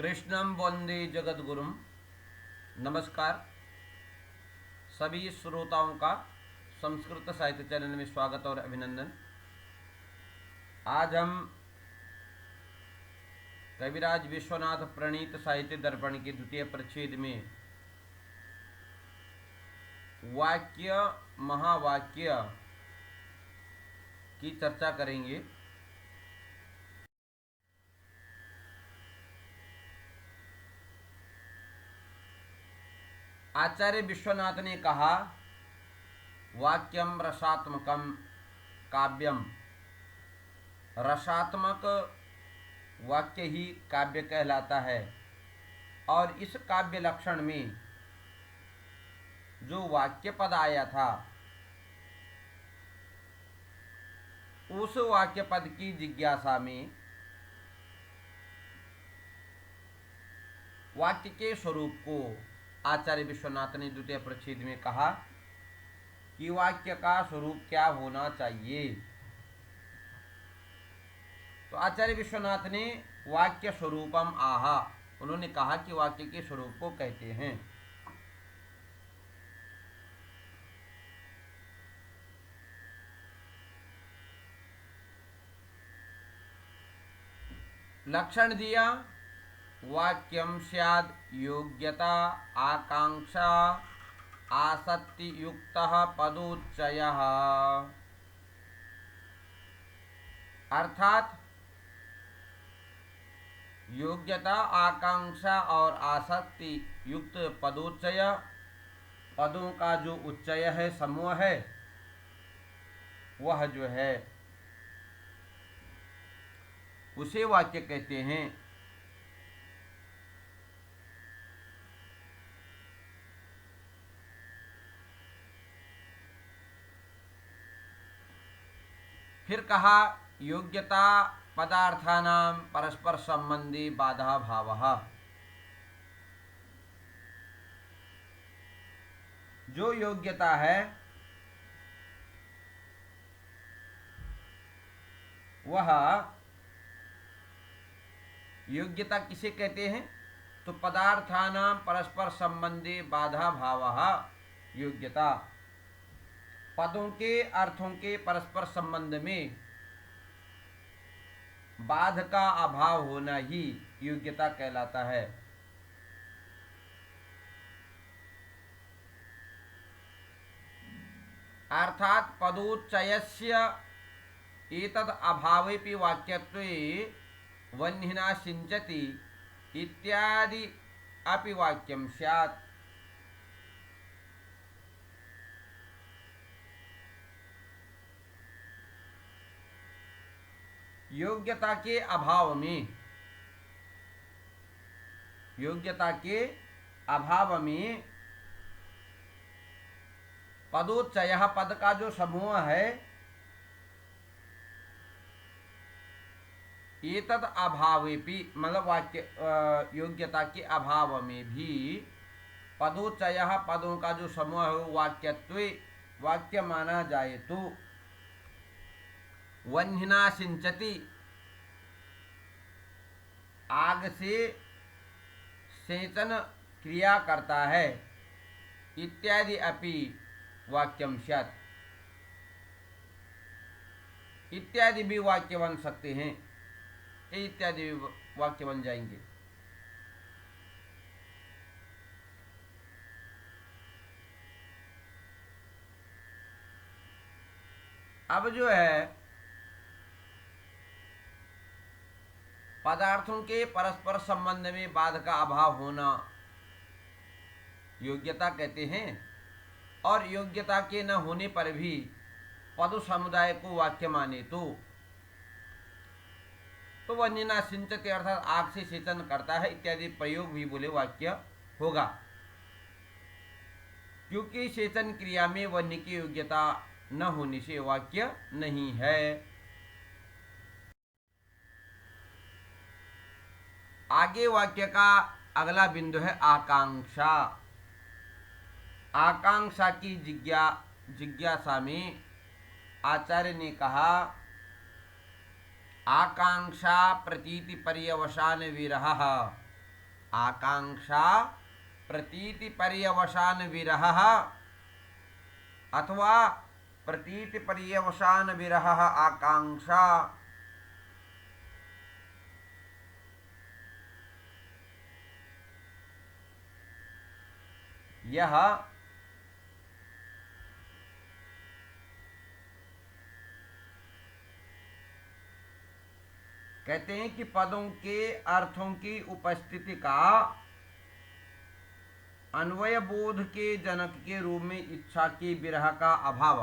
कृष्णं वंदे जगद्गुरुम। नमस्कार सभी श्रोताओं का संस्कृत साहित्य चैनल में स्वागत और अभिनंदन। आज हम कविराज विश्वनाथ प्रणीत साहित्य दर्पण के द्वितीय परिच्छेद में वाक्य महावाक्य की चर्चा करेंगे। आचार्य विश्वनाथ ने कहा, वाक्यम रसात्मकम काव्यम। रसात्मक वाक्य ही काव्य कहलाता है। और इस काव्य लक्षण में जो वाक्य पद आया था, उस वाक्य पद की जिज्ञासा में वाक्य के स्वरूप को आचार्य विश्वनाथ ने द्वितीय परिच्छेद में कहा कि वाक्य का स्वरूप क्या होना चाहिए। तो आचार्य विश्वनाथ ने वाक्य स्वरूपम आहा, उन्होंने कहा कि वाक्य के स्वरूप को कहते हैं। लक्षण दिया, वाक्यम स्याद योग्यता आकांक्षा आसक्ति युक्त पदोच्चयः। अर्थात योग्यता आकांक्षा और आसक्ति युक्त पदोच्चय, पदों का जो उच्चय है, समूह है, वह जो है उसे वाक्य कहते हैं। फिर कहा, योग्यता पदार्थानां परस्पर संबंधी बाधा भावः। जो योग्यता है वह योग्यता किसे कहते हैं? तो पदार्थानां परस्पर संबंधी बाधा भावः योग्यता, पदों के अर्थों के परस्पर संबंध में बाध का अभाव होना ही योग्यता कहलाता है। अर्थात पदोच्चयस्य एतद् अभावेपि वाक्यत्वे वह्निना सिंचति इत्यादि अपि वाक्यम स्यात्। योग्यता के अभाव में, योग्यता के अभाव में पदोच्चय, पद का जो समूह है, एतद् अभावेपि मतलब वाक्य योग्यता के अभाव में भी पदोच्चय, पदों का जो समूह है, वाक्यत्वे वाक्य माना जाए तो वह्निना सिंचति, आग से सेचन क्रिया करता है, इत्यादि अपि वाक्यम स्यात्। इत्यादि भी वाक्य बन सकते हैं, इत्यादि वाक्य बन जाएंगे। अब जो है पदार्थों के परस्पर संबंध में बाध का अभाव होना योग्यता कहते हैं। और योग्यता के न होने पर भी पद समुदाय को वाक्य माने तो वह्निना सिंचति अर्थात आग से सेचन करता है, इत्यादि प्रयोग भी बोले वाक्य होगा, क्योंकि सेचन क्रिया में वह्नि की योग्यता न होने से वाक्य नहीं है। आगे वाक्य का अगला बिंदु है आकांक्षा। आकांक्षा की जिज्ञासा में आचार्य ने कहा, आकांक्षा प्रतीति पर्यवसान विरह आकांक्षा प्रतीति पर्यवसान विरह अथवा प्रतीति पर्यवसान विरह आकांक्षा। यह कहते हैं कि पदों के अर्थों की उपस्थिति का अन्वय बोध के जनक के रूप में इच्छा के विरह का अभाव,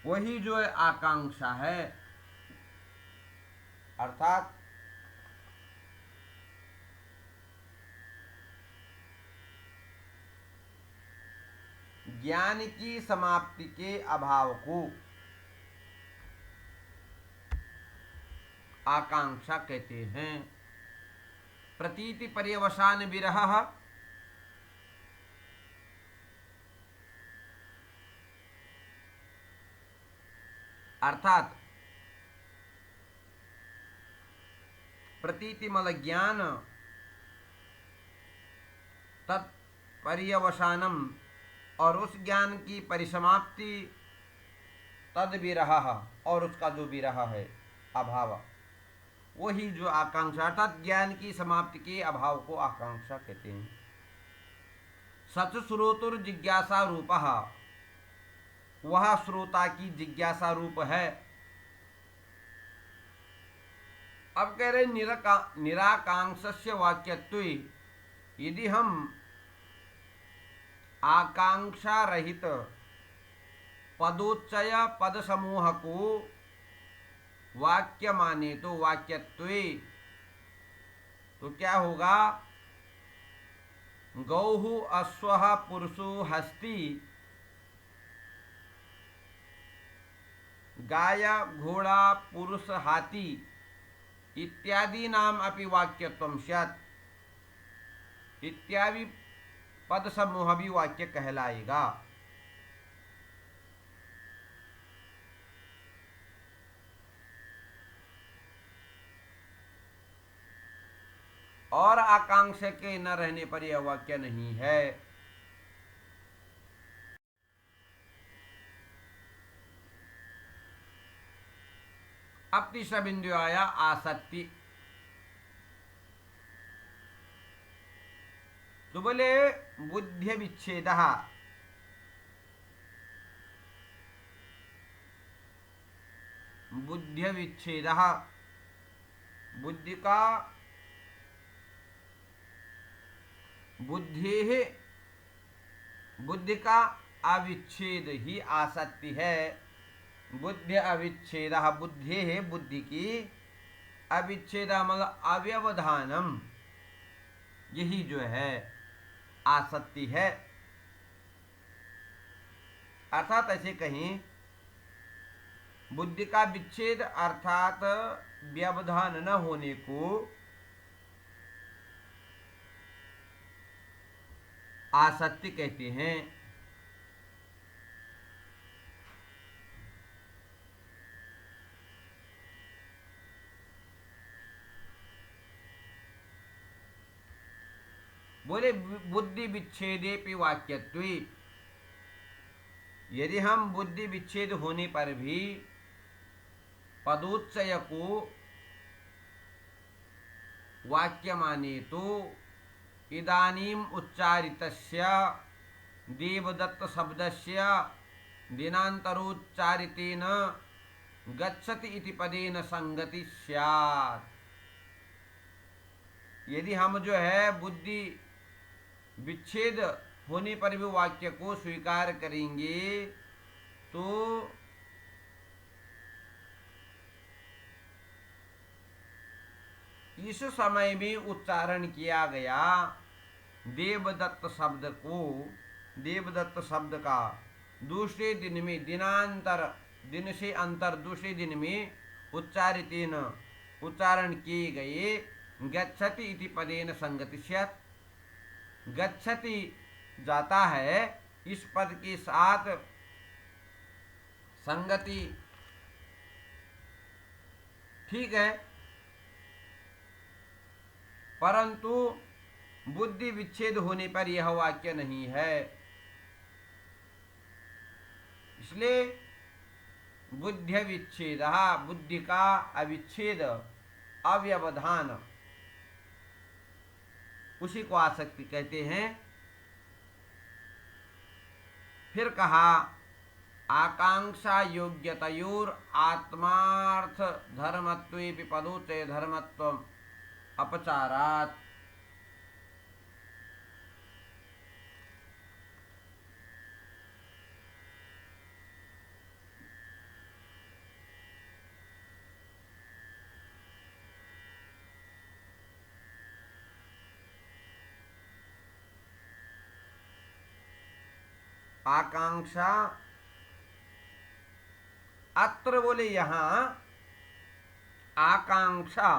वही जो है आकांक्षा है। अर्थात ज्ञान की समाप्ति के अभाव को आकांक्षा कहते हैं। प्रतीति पर्यवसान विरह, अर्थात प्रतीति मतलब ज्ञान, तत्पर्यवसानम और उस ज्ञान की परिसमाप्ति, तद विरह और उसका जो विरह है अभाव, वही जो आकांक्षा अर्थात ज्ञान की समाप्ति के अभाव को आकांक्षा कहते हैं। सच श्रोतुर जिज्ञासा रूपः, वह श्रोता की जिज्ञासा रूप है। अब कह रहे निराकांक्षस्य वाक्यत्वे, यदि हम आकांक्षा रहित पदोच्चय पद समूह को वाक्य माने तो वाक्यत्वे, तो क्या होगा? गौहु अश्वः पुरुषो हस्ति, गाय घोड़ा पुरुष हाथी इत्यादि नाम अपि वाक्यत्वं स्यात्, इत्यादि पद समूह भी वाक्य कहलाएगा। और आकांक्षा के न रहने पर यह वाक्य नहीं है। अब तीसरा बिंदु आया आसक्ति। तो बोले बुद्धि विच्छेद, बुद्धि विच्छेद, बुद्धि का बुद्धि का अविच्छेद ही आसक्ति है। बुद्धि अविच्छेद, बुद्धि है बुद्धि की, अविच्छेद मतलब अव्यवधानम, यही जो है आसक्ति है। अर्थात ऐसे कहीं बुद्धि का विच्छेद अर्थात व्यवधान न होने को आसक्ति कहते हैं। बोले बुद्धि विच्छेदेपि वाक्यत्वे, यदि हम बुद्धि विच्छेद होने पर भी पदोच्चय को वाक्य माने तो इदानीम उच्चारितस्य देवदत्त शब्दस्य दिनान्तरोच्चारितेन गच्छति इति पदेन संगति स्यात्। यदि हम जो है बुद्धि विच्छेद होने पर भी वाक्य को स्वीकार करेंगे तो इस समय में उच्चारण किया गया देवदत्त शब्द को, देवदत्त शब्द का दूसरे दिन में दिनांतर, दिन से अंतर दूसरे दिन में उच्चारितेन उच्चारण किए गए गच्छति इति पदेन संगति स्यात्। गच्छति जाता है, इस पद के साथ संगति ठीक है। परंतु बुद्धि विच्छेद होने पर यह वाक्य नहीं है। इसलिए बुद्धि विच्छेद, बुद्धि का अविच्छेद, अव्यवधान, उसी को आसक्ति कहते हैं। फिर कहा आकांक्षा योग्यतयोर आत्मार्थ धर्मत्वेपि पदोचय धर्मत्व अपचारात्। आकांक्षा अत्र बोले यहां आकांक्षा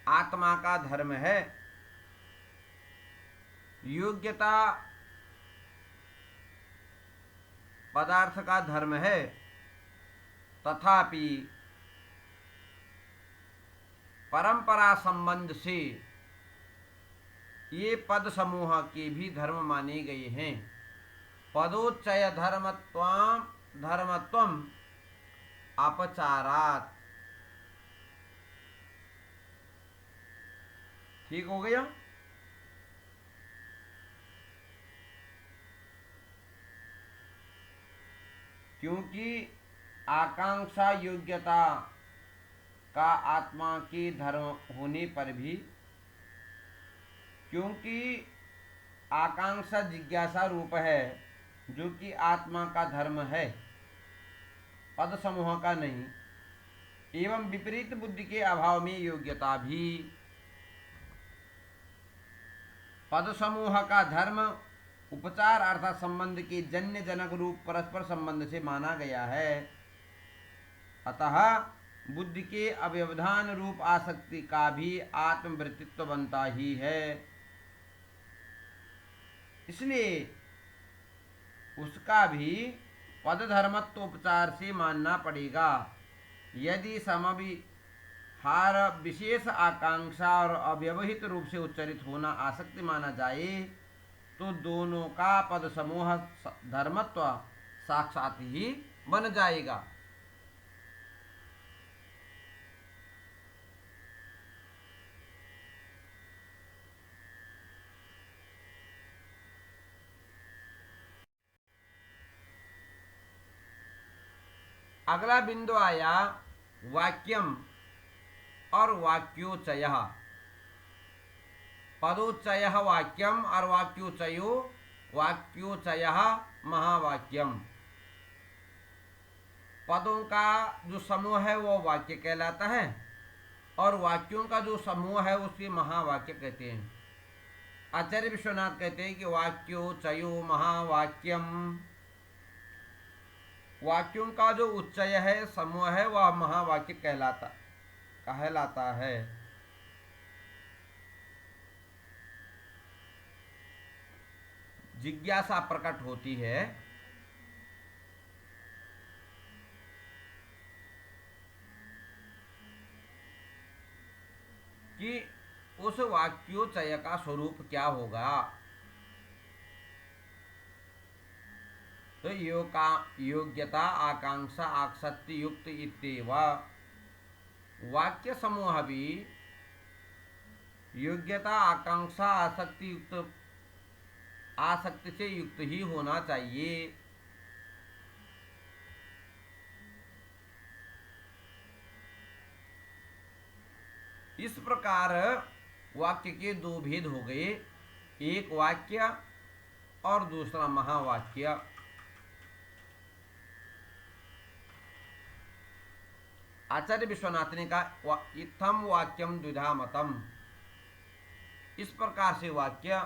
आत्मा का धर्म है, योग्यता पदार्थ का धर्म है। तथापि परंपरा संबंध से ये पद समूह के भी धर्म माने गए हैं। पदोच्चय धर्मत्वम अपचारात्। ठीक हो गया। क्योंकि आकांक्षा योग्यता का आत्मा के धर्म होने पर भी, क्योंकि आकांक्षा जिज्ञासा रूप है जो कि आत्मा का धर्म है, पद समूह का नहीं। एवं विपरीत बुद्धि के अभाव में योग्यता भी पद समूह का धर्म उपचार अर्थात संबंध के जन्य जनक रूप परस्पर संबंध से माना गया है। अतः बुद्धि के अव्यवधान रूप आसक्ति का भी आत्मवृत्तित्व बनता ही है। इसलिए उसका भी पद धर्मत्व उपचार से मानना पड़ेगा। यदि समविहार विशेष आकांक्षा और अव्यवहित रूप से उच्चरित होना आसक्ति माना जाए तो दोनों का पद समूह धर्मत्व साक्षात ही बन जाएगा। अगला बिंदु आया वाक्यम और वाक्योच्चय। पदोच्चय वाक्यम और वाक्योच्चय महावाक्यम। पदों का जो समूह है वो वाक्य कहलाता है और वाक्यों का जो समूह है उसके महावाक्य कहते हैं। आचार्य विश्वनाथ कहते हैं कि वाक्योच्चयो महावाक्यम। वाक्यों का जो उच्चय है, समूह है, वह महावाक्य कहलाता है। जिज्ञासा प्रकट होती है कि उस वाक्योच्चय का स्वरूप क्या होगा। तो योग्यता आकांक्षा आसक्ति युक्त इत्येव। वाक्य समूह भी योग्यता आकांक्षा आसक्ति से युक्त ही होना चाहिए। इस प्रकार वाक्य के दो भेद हो गए, एक वाक्य और दूसरा महावाक्य। आचार्य विश्वनाथ ने कहा इत्थम वाक्यम द्विधा मतम। इस प्रकार से वाक्य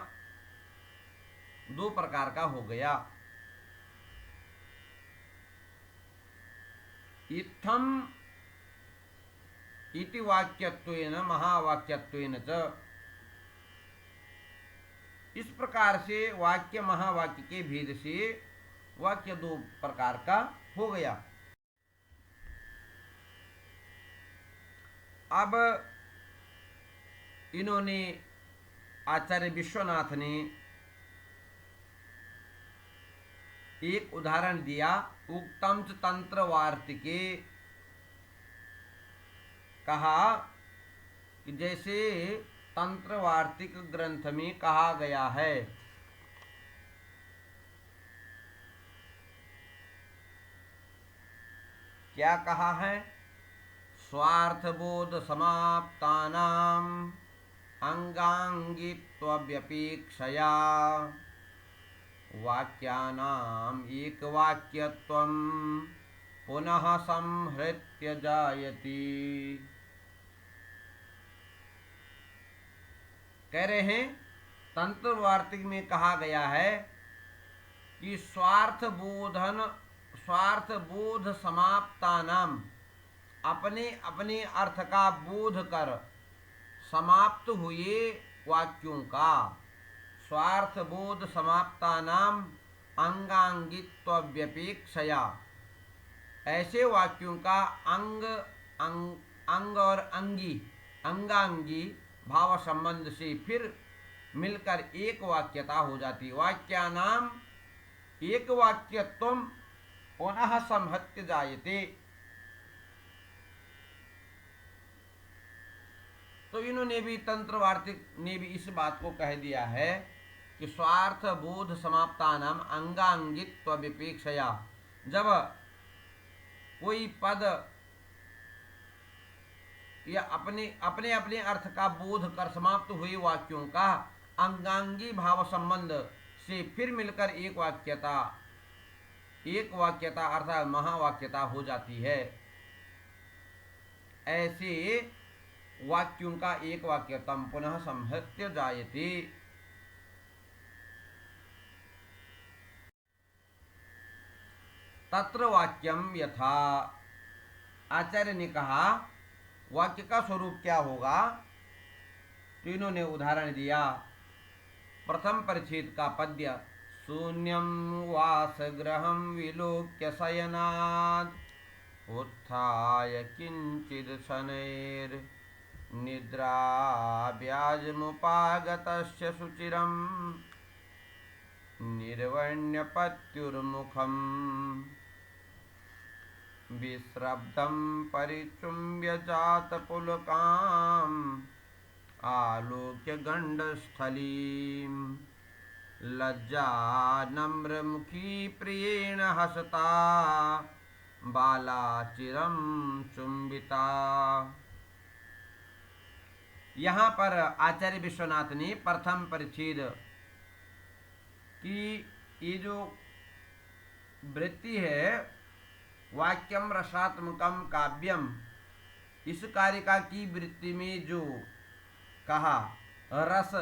दो प्रकार का हो गया। इत्थम इति वाक्यत्वेन महावाक्यत्वेन च। इस प्रकार से वाक्य महावाक्य के भेद से वाक्य दो प्रकार का हो गया। अब इन्होंने आचार्य विश्वनाथ ने एक उदाहरण दिया। उक्तम च तंत्र वार्तिके, कहा कि जैसे तंत्र वार्तिक ग्रंथ में कहा गया है, क्या कहा है? स्वार्थबोध समाप्तानाम अंगांगित्वव्यपेक्षया वाक्यानाम एकवाक्यत्वं पुनः संहृत्य जायति। कह रहे हैं तंत्र वार्तिक में कहा गया है कि स्वार्थ बोध समाप्तानाम, अपने अपने अर्थ का बोध कर समाप्त हुए वाक्यों का, स्वार्थ बोध समाप्तानाम अंगांगित्व व्यपेक्षया, ऐसे वाक्यों का अंग और अंगांगी भाव संबंध से फिर मिलकर एक वाक्यता हो जाती। वाक्यानाम एक वाक्यत्वम पुनः संहत्य जायते। तो इन्होंने भी तंत्र वार्तिक ने भी इस बात को कह दिया है कि स्वार्थ बोध समाप्तानाम अंगांगित्व विपेक्षया, जब कोई पद या अपने अपने अर्थ का बोध कर समाप्त हुए वाक्यों का अंगांगी भाव संबंध से फिर मिलकर एक वाक्यता अर्थात महावाक्यता हो जाती है, ऐसे वाक्यों का एक वाक्यतम पुनः संहत्य जायते। तत्र वाक्यम यथा, आचार्य ने कहा वाक्य का स्वरूप क्या होगा, तो इन्होंने उदाहरण दिया। प्रथम परिच्छेद का पद्य, शून्यम वासगृहं विलोक्य शयनात् उत्थाय किंचिद शनैर् निद्राव्याजमुपागतस्य शुचिरं निर्वण्यपत्युर्मुखम् विश्रब्धं परिचुम्ब्य जातपुलकाम् आलोक्य गण्डस्थलीं लज्जा नम्रमुखी प्रियेण हसता बाला चिरं चुम्बिता। यहाँ पर आचार्य विश्वनाथ ने प्रथम परिच्छेद की ये जो वृत्ति है वाक्यम रसात्मकम काव्यम, इस कारिका की वृत्ति में जो कहा रस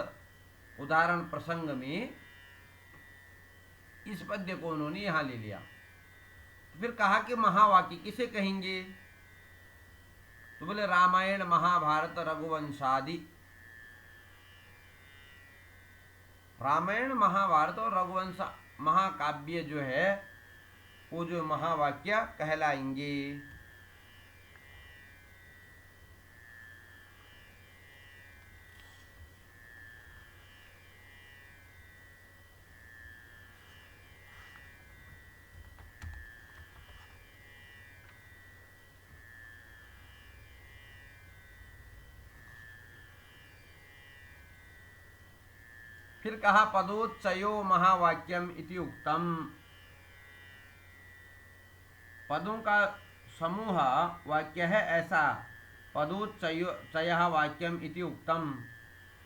उदाहरण प्रसंग में, इस पद्य को उन्होंने यहां ले लिया। तो फिर कहा कि महावाक्य किसे कहेंगे, तो बोले रामायण महाभारत रघुवंशादि। रामायण महाभारत और रघुवंश महाकाव्य जो है वो जो महावाक्य कहलाएंगे। फिर कहा पदोच्चयो महावाक्यम इति उक्तम, पदों का समूह वाक्य है ऐसा। पदोच्चय वाक्यम इति उक्तम,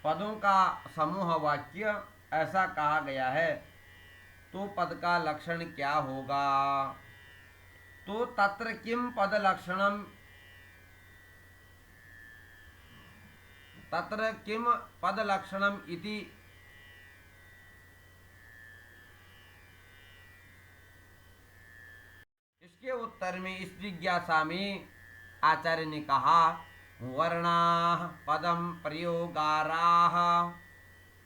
पदों का समूह वाक्य ऐसा कहा गया है। तो पद का लक्षण क्या होगा, तो तत्र किम पद लक्षणम, तत्र किम पद लक्षणम इति, इसके उत्तर में इस जिज्ञासा में आचार्य ने कहा वर्णाः पदम प्रयोगाराः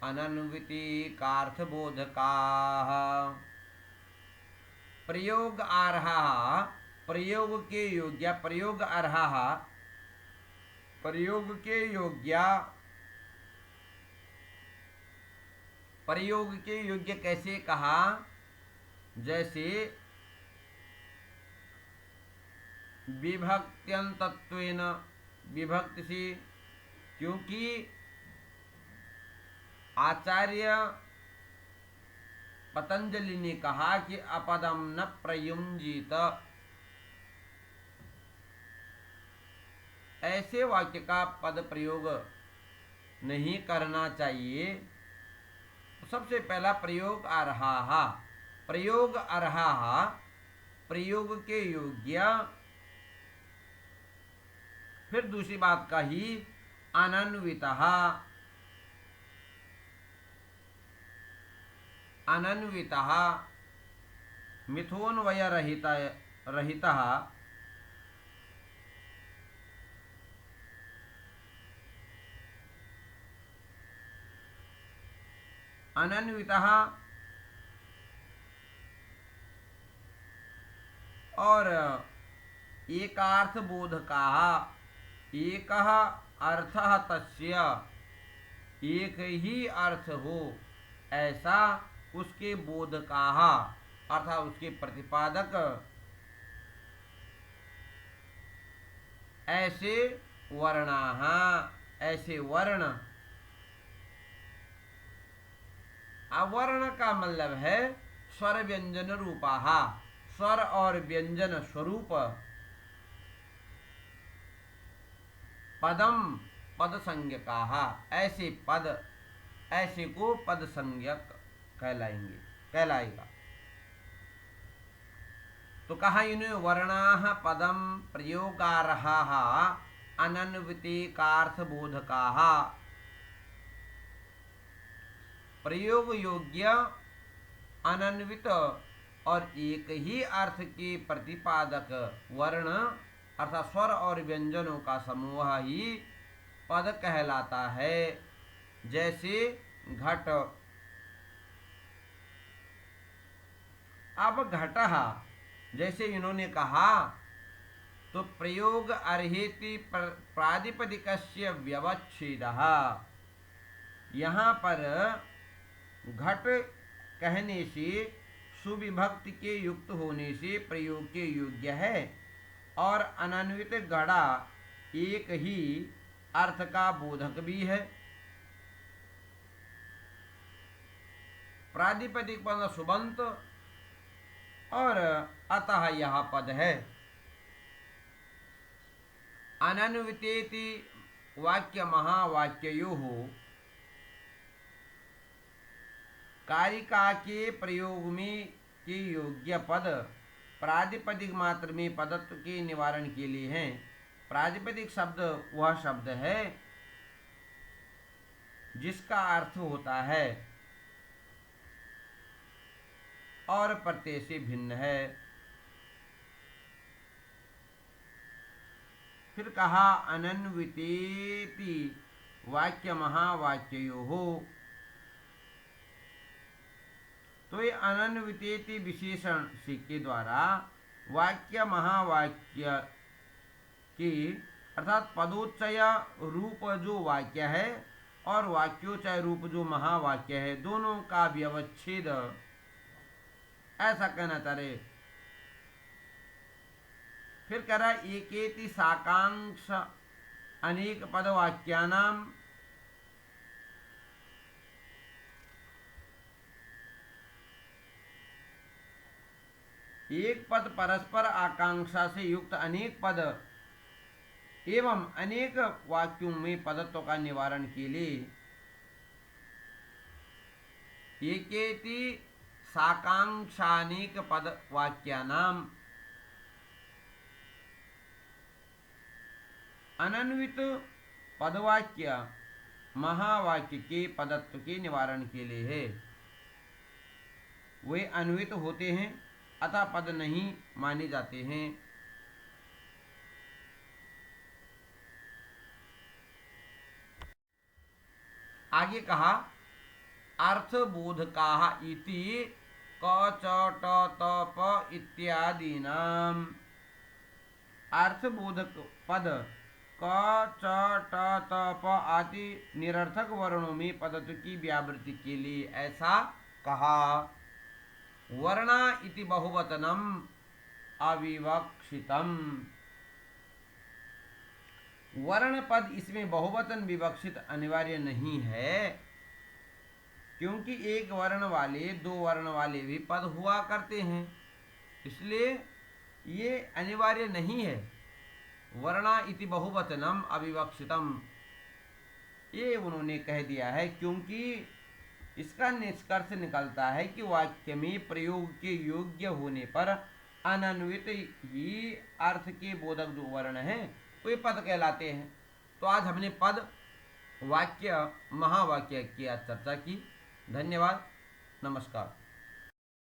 अनन्वितिकार्थबोधकाः। प्रयोग आरहा, प्रयोग के योग्य, प्रयोग अर्हा, प्रयोग के योग्य प्रयोग के योग्य कैसे कहा, जैसे विभक्त्यंतत्वेन, विभक्ति से, क्योंकि आचार्य पतंजलि ने कहा कि अपदम न प्रयुंजित, ऐसे वाक्य का पद प्रयोग नहीं करना चाहिए। सबसे पहला प्रयोग अर्हा, प्रयोग अर्हा, प्रयोग के योग्य। फिर दूसरी बात कही अनन्वितः, अनन्वितः मिथुनवय रहितः, अनन्वितः और एकार्थ बोधकाः, एकः अर्थः तस्य, एक ही अर्थ हो ऐसा उसके बोधकाः अर्थात उसके प्रतिपादक, ऐसे वर्णाः, ऐसे वर्ण। अवर्ण का मतलब है स्वर व्यंजन रूपाः, स्वर और व्यंजन स्वरूप। पदम पद संज्ञकाः, ऐसे पद, ऐसे को पद संज्ञक कहलाएगा। तो कहा इन्हें वर्णाः पदम प्रयोगार्हाः अनन्वितेकार्थ बोधकाः, प्रयोग योग्य अनन्वित और एक ही अर्थ के प्रतिपादक वर्ण अर्थात स्वर और व्यंजनों का समूह ही पद कहलाता है। जैसे घट, अब घटः जैसे इन्होंने कहा तो प्रयोग अर्हेति प्रादिपदिकस्य व्यवच्छेदः, यहाँ पर घट कहने से सुविभक्ति के युक्त होने से प्रयोग के योग्य है और अनन्वित घड़ा एक ही अर्थ का बोधक भी है। प्रादिपदिक पद सुबंत और अतः यह पद है। अनन्वितेति वाक्य महावाक्ययोः कारिका के प्रयोग में के योग्य पद प्रादिपदिक मात्र में पदत्व के निवारण के लिए हैं। प्रादिपदिक शब्द वह शब्द है जिसका अर्थ होता है और प्रत्यय से भिन्न है। फिर कहा अनन्वितेति वाक्य महावाक्ययोः, तो ये अनन्वितेति विशेषण के द्वारा वाक्य महावाक्य की अर्थात पदोच्चय रूप जो वाक्य है और वाक्योच्चय रूप जो महावाक्य है दोनों का व्यवच्छेद, ऐसा कहना चाह रहे। फिर कह रहा एकेति साकांक्ष अनेक पद वाक्यानाम, एक पद परस्पर आकांक्षा से युक्त अनेक पद एवं अनेक वाक्यों में पदत्व का निवारण के लिए एकेति साकांक्षानेक पद वाक्यानाम, अनन्वित पदवाक्य महावाक्य के पदत्व के निवारण के लिए है। वे अन्वित होते हैं अतः पद नहीं माने जाते हैं। आगे कहा अर्थबोधकाः इति क च ट त प इत्यादीनाम, अर्थबोधक पद क च ट त प आदि निरर्थक वर्णों में पदत्व की व्यावृत्ति के लिए ऐसा कहा। वर्णा इति बहुवचनम अविवक्षितम। वर्ण पद इसमें बहुवचन विवक्षित अनिवार्य नहीं है, क्योंकि एक वर्ण वाले दो वर्ण वाले भी पद हुआ करते हैं, इसलिए ये अनिवार्य नहीं है। वर्णा इति बहुवचनम अविवक्षितम ये उन्होंने कह दिया है, क्योंकि इसका निष्कर्ष निकलता है कि वाक्य में प्रयोग के योग्य होने पर अनन्वित ही अर्थ के बोधक जो वर्ण हैं वे पद कहलाते हैं। तो आज हमने पद, वाक्य, महावाक्य की आज चर्चा की। धन्यवाद, नमस्कार।